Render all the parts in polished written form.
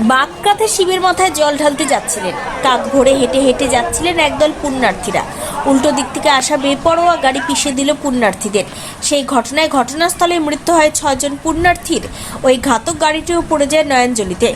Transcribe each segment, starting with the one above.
বাগকাতে শিবের মাথায় জল ঢালতে যাচ্ছিলেন, কাক ভরে হেঁটে হেঁটে যাচ্ছিলেন একদল পুণ্যার্থীরা। উল্টো দিক থেকে আসা বেপরোয়া গাড়ি পিষে দিল পুণ্যার্থীদের। সেই ঘটনায় ঘটনাস্থলে মৃত্যু হয় 6 জন পুণ্যার্থীর। ওই ঘাতক গাড়িটিও পড়ে যায় নয়নজলিতে।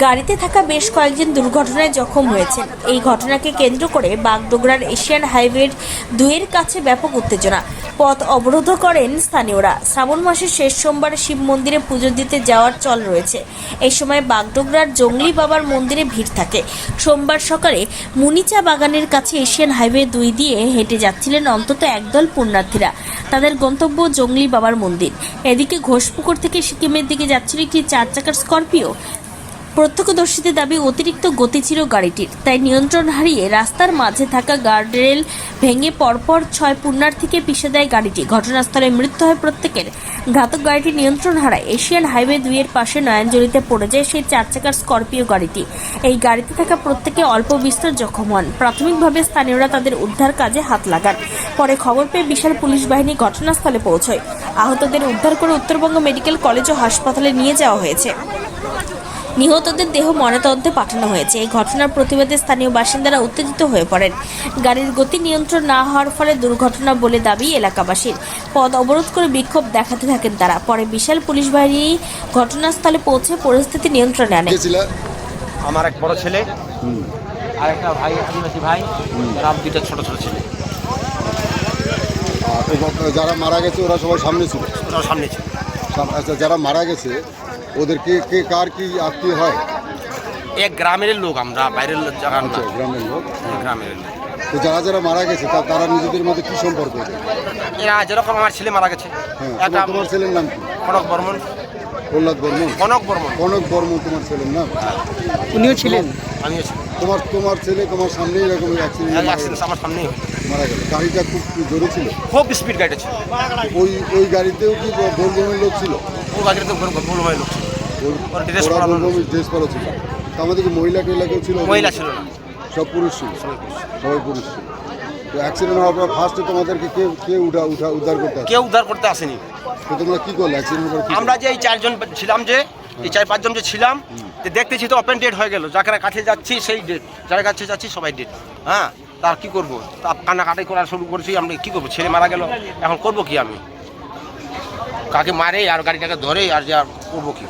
গাড়িতে থাকা বেশ কয়েকজন দুর্ঘটনায় জখম হয়েছেন। এই ঘটনাকে কেন্দ্র করে বাগডোগরার এশিয়ান হাইওয়ের 2-এর কাছে ব্যাপক উত্তেজনা। পথ অবরোধ করেন স্থানীয়রা। শ্রাবণ মাসের শেষ সোমবারে শিব মন্দিরে পুজো দিতে যাওয়ার চল রয়েছে। এই সময় বাগডোগরার জঙ্গলি বাবার মন্দিরে ভিড় থাকে। সোমবার সকালে মুনিচা বাগানের কাছে এশিয়ান হাইওয়ে 2 দিয়ে হেঁটে যাচ্ছিলেন অন্তত একদল পুণ্যার্থীরা। তাদের গন্তব্য জঙ্গলি বাবার মন্দির। এদিকে ঘোষপুকুর থেকে সিকিমের দিকে যাচ্ছিল একটি 4 চাকার স্করপিও। প্রত্যক্ষদর্শীদের দাবি অতিরিক্ত গতি ছিল গাড়িটির, তাই নিয়ন্ত্রণ হারিয়ে রাস্তার মাঝে থাকা গার্ডরেল ভেঙে পরপর 6 পুণ্যার্থীকে পিষে দেয় গাড়িটি। ঘটনাস্থলে মৃত্যু হয় প্রত্যেকের। ঘাতক গাড়িটি নিয়ন্ত্রণ হারায় এশিয়ান হাইওয়ে 2-এর পাশে নয়নজলিতে পড়ে যায় সেই 4 চাকার স্করপিও গাড়িটি। এই গাড়িতে থাকা প্রত্যেকে অল্প বিস্তর জখম হন। প্রাথমিকভাবে স্থানীয়রা তাদের উদ্ধার কাজে হাত লাগান। পরে খবর পেয়ে বিশাল পুলিশ বাহিনী ঘটনাস্থলে পৌঁছয়। আহতদের উদ্ধার করে উত্তরবঙ্গ মেডিকেল কলেজ ও হাসপাতালে নিয়ে যাওয়া হয়েছে। নিহতদের দেহ ময়নাতদন্তে পাঠানো হয়েছে। এই ঘটনার প্রতিবাদে স্থানীয় বাসিন্দারা উত্তেজিত হয়ে পড়েন। গাড়ির গতি নিয়ন্ত্রণ না হওয়ার ফলে দুর্ঘটনা বলে দাবি এলাকাবাসীর। পথ অবরোধ করে বিক্ষোভ দেখাতে থাকেন তারা। পরে বিশাল পুলিশ বাহিনী ঘটনাস্থলে পৌঁছে পরিস্থিতি নিয়ন্ত্রণে আনে। আমার এক বড় ছেলে আর একটা ভাই, আদিবাসী ভাই, আর 2টা ছোট ছোট ছেলে। যারা মারা গেছে ওরা সবাই সামনে ছিল? ওরা সামনে ছিল। আচ্ছা, যারা মারা গেছে ওদের কে কার কি আত্মীয় হয়? এক গ্রামের লোক, আমরা বাইরের লোক জায়গা না, গ্রামের লোক। গ্রামের লোক। তো যারা মারা গেছে তারা নিজেদের মধ্যে কি সম্পর্ক? এরা যেরকম আমার ছেলে মারা গেছে, একটা তোমার ছেলের নাম কি? কনক বর্মন। প্রহ্লাদ বর্মন? কনক বর্মন। কনক বর্মন তোমার ছেলের নাম? উনিও ছিলেন, আমিও ছিলাম। তোমার ছেলে তোমার সামনেই এরকম অ্যাক্সিডেন্ট আমার সামনেই মারা গেল। গাড়িটা খুব জোরে ছিল? খুব স্পিড গাড়িটা ছিল। ওই গাড়িতেও কি বোলবমের লোক ছিল? ও গাড়িতে বলবমের লোক ছিল। ড্রেস পরা ছিল। আমাদের কি মহিলা টহিলা কেউ ছিল? মহিলা ছিল না, সব পুরুষ ছিল। সবাই পুরুষ ছিল। তো অ্যাক্সিডেন্ট হওয়ার পর ফার্স্টে তোমাদেরকে কেউ উদ্ধার করতে আসে? কেউ উদ্ধার করতে আসেনি। তো তোমরা কি করলে অ্যাক্সিডেন্ট করে? আমরা যে এই 4 জন ছিলাম, যে এই 4-5 জন যে ছিলাম, দেখতেছি তো ওপেন ডেট হয়ে গেল। যাকে কাছে যাচ্ছি সেই ডেট, যার কাছে যাচ্ছি সবাই ডেট। হ্যাঁ, তার কি করবো? তা কান্নাকাটি করা শুরু করেছি। আমরা কি করবো? ছেলে মারা গেল, এখন করবো কি? আমি কাকে মারে আর গাড়িটাকে ধরে আর যা করবো কি?